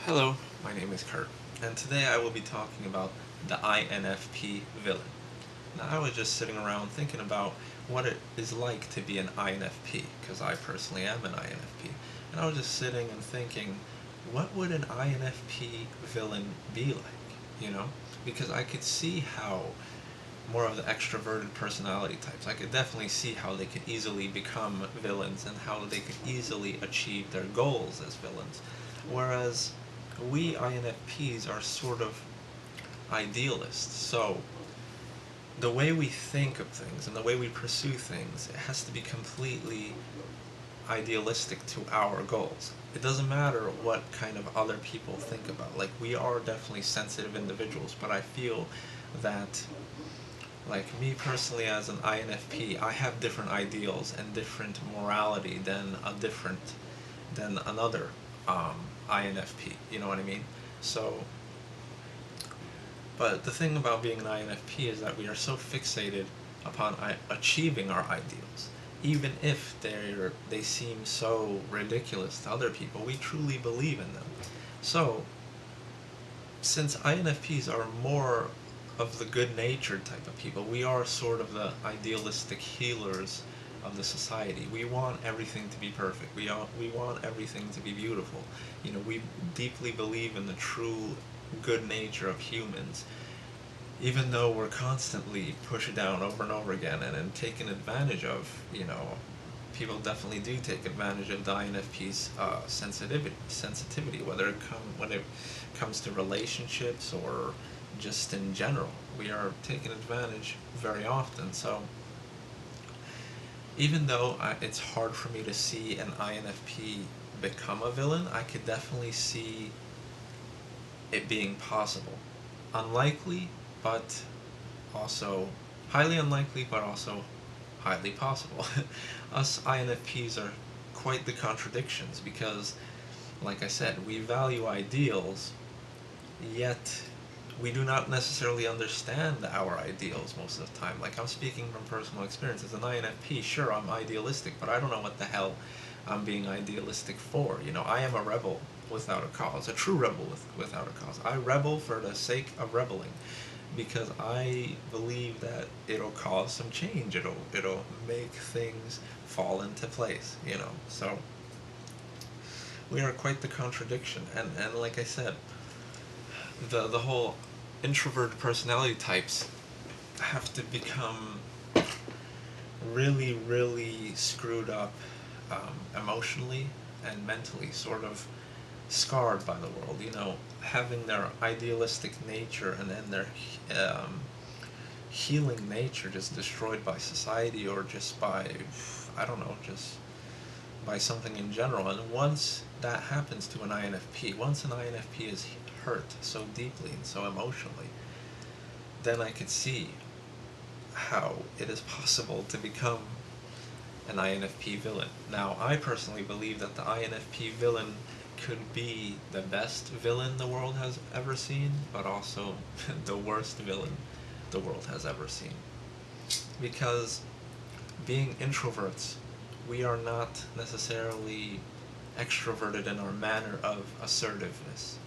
Hello, my name is Kurt, and today I will be talking about the INFP villain. Now, I was just sitting around thinking about what it is like to be an INFP, because I personally am an INFP, and I was just sitting and thinking, what would an INFP villain be like, you know? Because I could see how more of the extroverted personality types, I could definitely see how they could easily become villains and how they could easily achieve their goals as villains. Whereas we INFPs are sort of idealists. So the way we think of things and the way we pursue things, it has to be completely idealistic to our goals. It doesn't matter what kind of other people think about. Like, we are definitely sensitive individuals, but I feel that, like, me personally as an INFP, I have different ideals and different morality than another INFP. You know what I mean? So, but the thing about being an INFP is that we are so fixated upon achieving our ideals, even if they seem so ridiculous to other people. We truly believe in them. So, since INFPs are more of the good-natured type of people, we are sort of the idealistic healers of the society. We want everything to be perfect. We want everything to be beautiful. We deeply believe in the true good nature of humans, even though we're constantly pushed down over and over again and taken advantage of. People definitely do take advantage of the INFP's sensitivity, when it comes to relationships or just in general. We are taken advantage very often. So even though it's hard for me to see an INFP become a villain, I could definitely see it being possible. Unlikely, but also highly unlikely, but also highly possible. Us INFPs are quite the contradictions because, like I said, we value ideals, yet we do not necessarily understand our ideals most of the time. Like, I'm speaking from personal experience. As an INFP, sure, I'm idealistic, but I don't know what the hell I'm being idealistic for. I am a rebel without a cause, a true rebel without a cause. I rebel for the sake of rebelling because I believe that it'll cause some change. It'll make things fall into place. So we are quite the contradiction, and like I said, the whole introvert personality types have to become really, really screwed up, emotionally and mentally, sort of scarred by the world. Having their idealistic nature and then their um, healing nature just destroyed by society or just by, I don't know, just by something in general. And once that happens to an INFP, once an INFP is hurt so deeply and so emotionally, then I could see how it is possible to become an INFP villain. Now, I personally believe that the INFP villain could be the best villain the world has ever seen, but also the worst villain the world has ever seen. Because being introverts, we are not necessarily extroverted in our manner of assertiveness.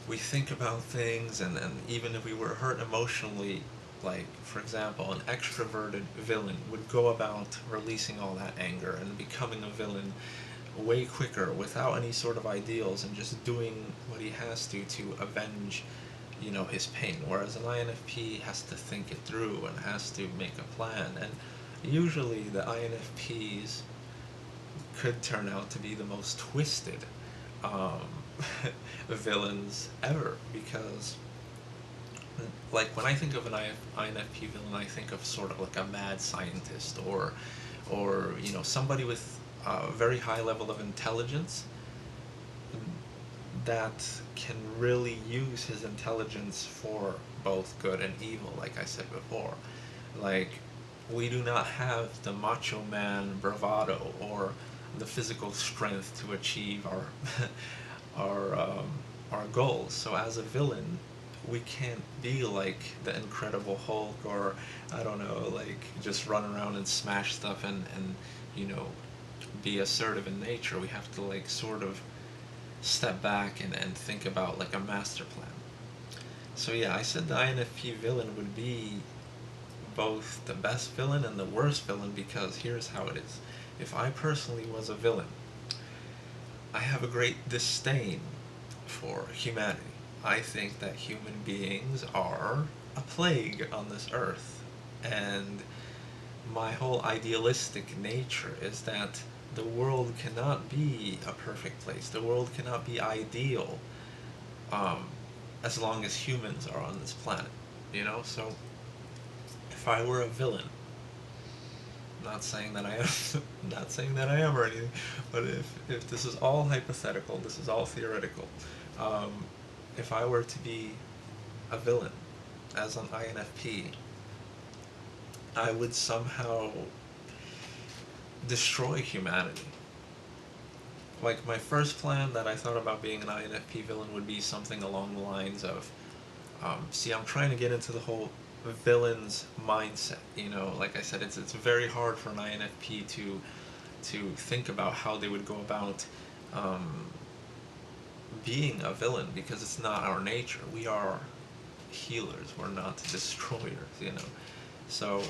We think about things, and even if we were hurt emotionally, like, for example, an extroverted villain would go about releasing all that anger and becoming a villain way quicker without any sort of ideals and just doing what he has to avenge his pain, whereas an INFP has to think it through and has to make a plan. And usually the INFPs could turn out to be the most twisted um, villains ever, because, like, when I think of an INFP villain, I think of sort of like a mad scientist, or somebody with a very high level of intelligence that can really use his intelligence for both good and evil, like I said before. Like, we do not have the macho man bravado or the physical strength to achieve our goals. So as a villain, we can't be like the Incredible Hulk, or I don't know, like, just run around and smash stuff and be assertive in nature. We have to, like, sort of step back and think about like a master plan. So yeah, I said the INFP villain would be both the best villain and the worst villain because here's how it is. If I personally was a villain, I have a great disdain for humanity. I think that human beings are a plague on this earth. And my whole idealistic nature is that the world cannot be a perfect place. The world cannot be ideal um, as long as humans are on this planet. You know, so if I were a villain, not saying that I am, not saying that I am or anything, but if this is all hypothetical, this is all theoretical. Um, if I were to be a villain as an INFP, I would somehow destroy humanity. Like my first plan that I thought about being an INFP villain would be something along the lines of, see, I'm trying to get into the whole villain's mindset. You know, like I said, it's very hard for an INFP to think about how they would go about um, being a villain because it's not our nature. We are healers. We're not destroyers. You know, so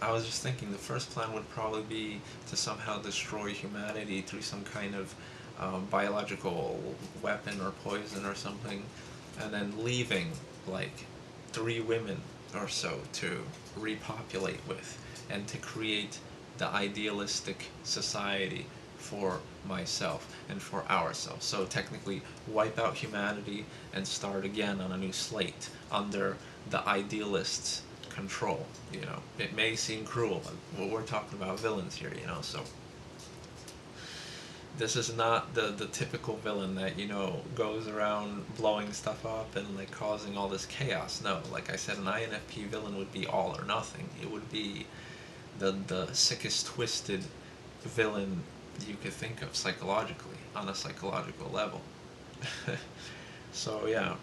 I was just thinking the first plan would probably be to somehow destroy humanity through some kind of biological weapon or poison or something, and then leaving like 3 women or so to repopulate with and to create the idealistic society for myself and for ourselves. So technically wipe out humanity and start again on a new slate under the idealists' control. You know, it may seem cruel, but we're talking about villains here, you know, so this is not the typical villain that, you know, goes around blowing stuff up and like causing all this chaos. No, like I said, an INFP villain would be all or nothing. It would be the sickest twisted villain you could think of psychologically, on a psychological level. So yeah,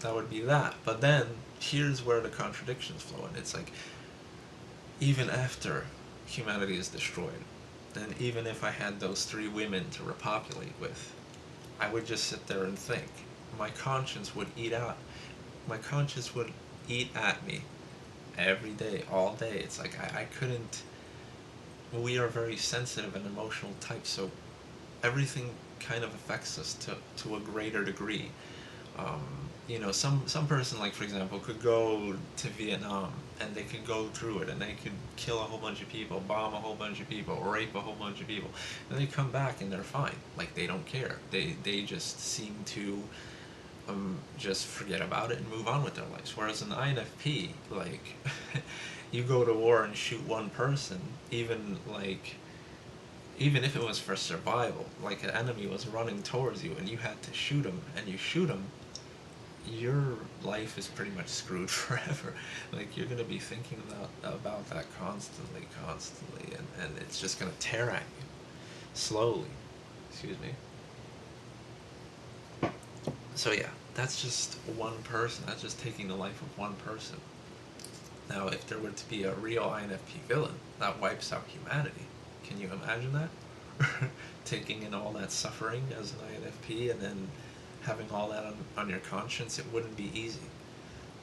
that would be that. But then here's where the contradictions flow in. It's like even after humanity is destroyed, and even if I had those 3 women to repopulate with, I would just sit there and think. My conscience would eat out. My conscience would eat at me every day, all day. It's like I couldn't. We are very sensitive and emotional types, so everything kind of affects us to a greater degree. Um, you know, some person, like for example, could go to Vietnam and they could go through it and they could kill a whole bunch of people, bomb a whole bunch of people, rape a whole bunch of people, and they come back and they're fine. Like they don't care. They just seem to just forget about it and move on with their lives. Whereas an INFP, like you go to war and shoot one person, even if it was for survival, like an enemy was running towards you and you had to shoot him and you shoot him, your life is pretty much screwed forever. Like you're gonna be thinking about that constantly, and it's just gonna tear at you slowly. Excuse me. So yeah, that's just one person. That's just taking the life of one person. Now, if there were to be a real INFP villain that wipes out humanity, can you imagine that? Taking in all that suffering as an INFP and then having all that on your conscience, it wouldn't be easy.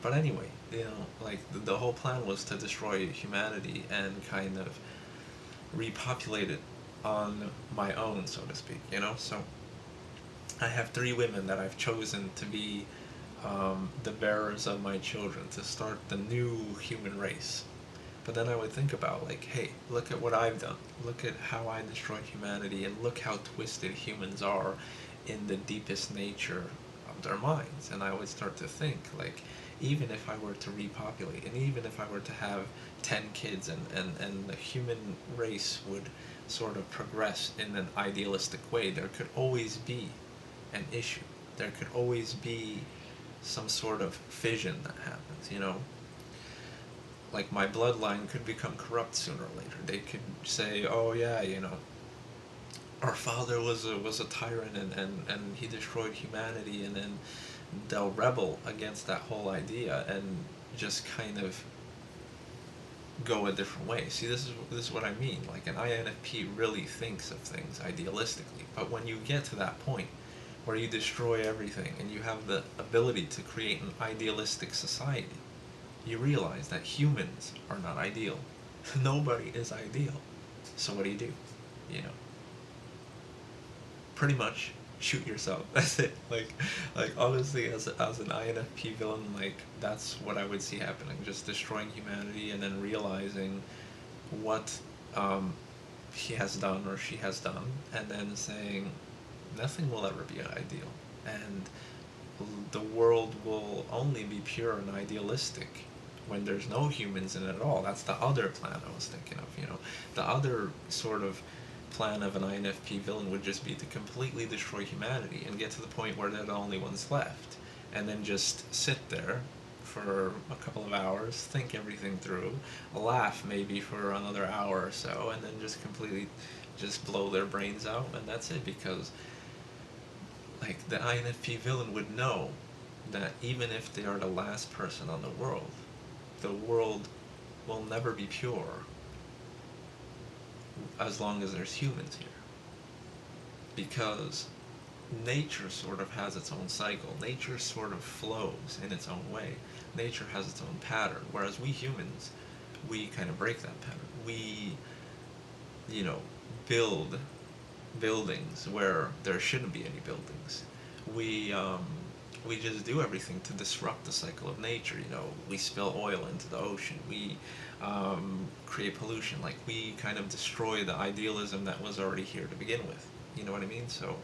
But anyway, you know, like the whole plan was to destroy humanity and kind of repopulate it on my own, so to speak, you know? So I have 3 women that I've chosen to be the bearers of my children, to start the new human race. But then I would think about, like, hey, look at what I've done. Look at how I destroyed humanity, and look how twisted humans are in the deepest nature of their minds. And I would start to think, like, even if I were to repopulate, and even if I were to have 10 kids, and the human race would sort of progress in an idealistic way, there could always be an issue. There could always be some sort of fission that happens, you know? Like my bloodline could become corrupt sooner or later. They could say, oh yeah, you know, our father was a tyrant and he destroyed humanity, and then they'll rebel against that whole idea and just kind of go a different way. See, this is what I mean. Like an INFP really thinks of things idealistically, but when you get to that point, where you destroy everything and you have the ability to create an idealistic society, you realize that humans are not ideal. Nobody is ideal. So what do? You know, pretty much shoot yourself. That's it. Like honestly, as an INFP villain, like that's what I would see happening. Just destroying humanity and then realizing what he has done or she has done, and then saying nothing will ever be ideal, and the world will only be pure and idealistic when there's no humans in it at all. That's the other plan I was thinking of, you know. The other sort of plan of an INFP villain would just be to completely destroy humanity and get to the point where they're the only ones left. And then just sit there for a couple of hours, think everything through, laugh maybe for another hour or so, and then just completely just blow their brains out, and that's it. Because like the INFP villain would know that even if they are the last person on the world will never be pure as long as there's humans here. Because nature sort of has its own cycle. Nature sort of flows in its own way. Nature has its own pattern. Whereas we humans, we kind of break that pattern. We, you know, build buildings where there shouldn't be any buildings. We we just do everything to disrupt the cycle of nature. You know, we spill oil into the ocean. We create pollution. Like we kind of destroy the idealism that was already here to begin with. You know what I mean? So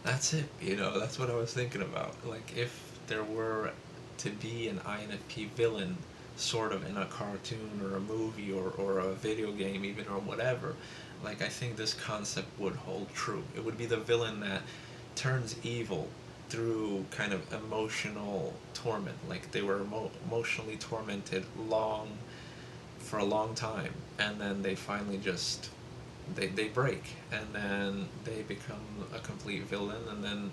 that's it. You know, that's what I was thinking about. Like if there were to be an INFP villain sort of in a cartoon or a movie or a video game even or whatever, like I think this concept would hold true. It would be the villain that turns evil through kind of emotional torment. Like they were emotionally tormented long for a long time, and then they finally just they break, and then they become a complete villain, and then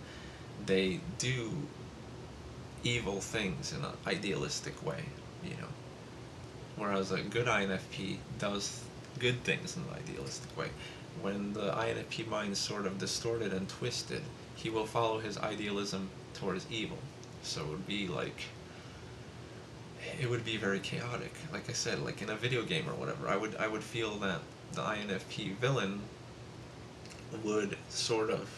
they do evil things in an idealistic way, you know. Whereas a good INFP does good things in an idealistic way. When the INFP mind is sort of distorted and twisted, he will follow his idealism towards evil. So it would be like, it would be very chaotic. Like I said, like in a video game or whatever, I would feel that the INFP villain would sort of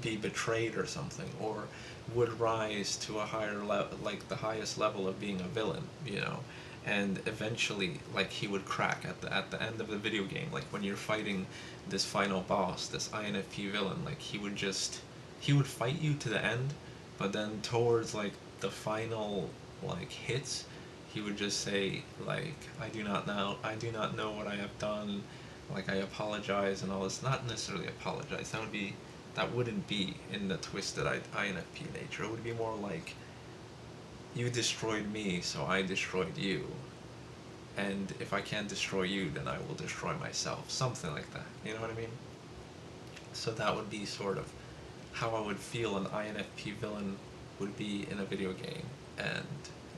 be betrayed or something, or would rise to a higher level, like the highest level of being a villain, you know, and eventually, like he would crack at the end of the video game, like when you're fighting this final boss, this INFP villain, like he would fight you to the end, but then towards like the final like hits, he would just say like, I do not know what I have done, like I apologize and all this. Not necessarily apologize. That wouldn't be in the twisted INFP nature. It would be more like, you destroyed me, so I destroyed you. And if I can't destroy you, then I will destroy myself. Something like that. You know what I mean? So that would be sort of how I would feel an INFP villain would be in a video game and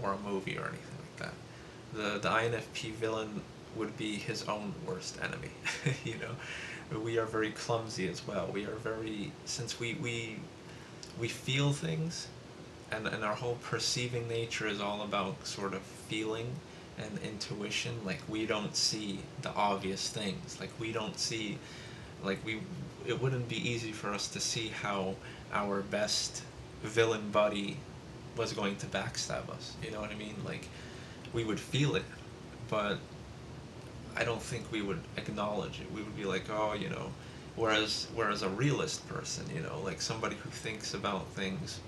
or a movie or anything like that. The INFP villain would be his own worst enemy. You know, we are very clumsy as well. We are very, since we feel things, and our whole perceiving nature is all about sort of feeling and intuition. Like we don't see the obvious things. Like we don't see, like we, it wouldn't be easy for us to see how our best villain buddy was going to backstab us. You know what I mean? Like we would feel it, but I don't think we would acknowledge it. We would be like, oh, you know, whereas a realist person, you know, like somebody who thinks about things,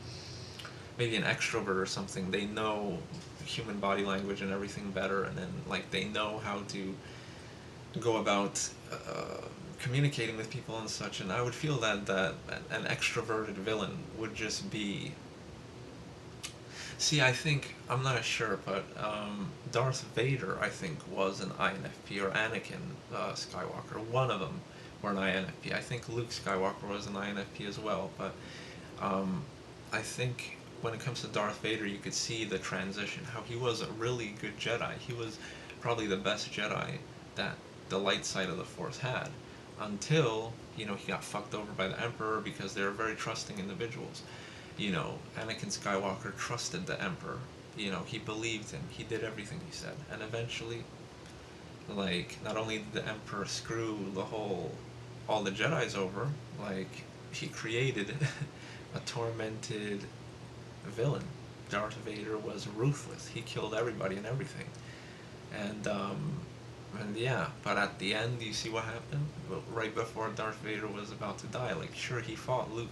maybe an extrovert or something, they know human body language and everything better, and then like they know how to go about communicating with people and such. And I would feel that an extroverted villain would just be. See, I think, I'm not sure, but Darth Vader, I think, was an INFP, or Anakin Skywalker. One of them were an INFP. I think Luke Skywalker was an INFP as well, but I think when it comes to Darth Vader, you could see the transition, how he was a really good Jedi. He was probably the best Jedi that the light side of the Force had. until, you know, he got fucked over by the Emperor because they were very trusting individuals. You know, Anakin Skywalker trusted the Emperor. You know, he believed him. He did everything he said. And eventually, like, not only did the Emperor screw all the Jedi's over, like, he created a tormented villain. Darth Vader was ruthless. He killed everybody and everything. And, and yeah, but at the end, you see what happened? Well, right before Darth Vader was about to die, like, sure, he fought Luke.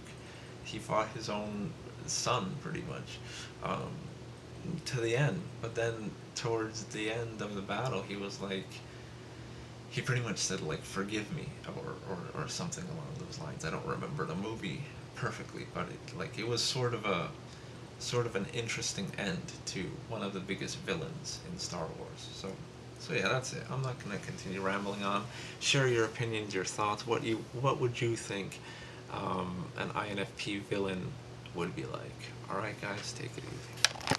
He fought his own son, pretty much, um, to the end. But then, towards the end of the battle, he was like, he pretty much said, like, forgive me, or something along those lines. I don't remember the movie perfectly, but it was sort of an interesting end to one of the biggest villains in Star Wars. So yeah, that's it. I'm not gonna continue rambling on. Share your opinions, your thoughts. What would you think an INFP villain would be like? All right, guys, take it easy.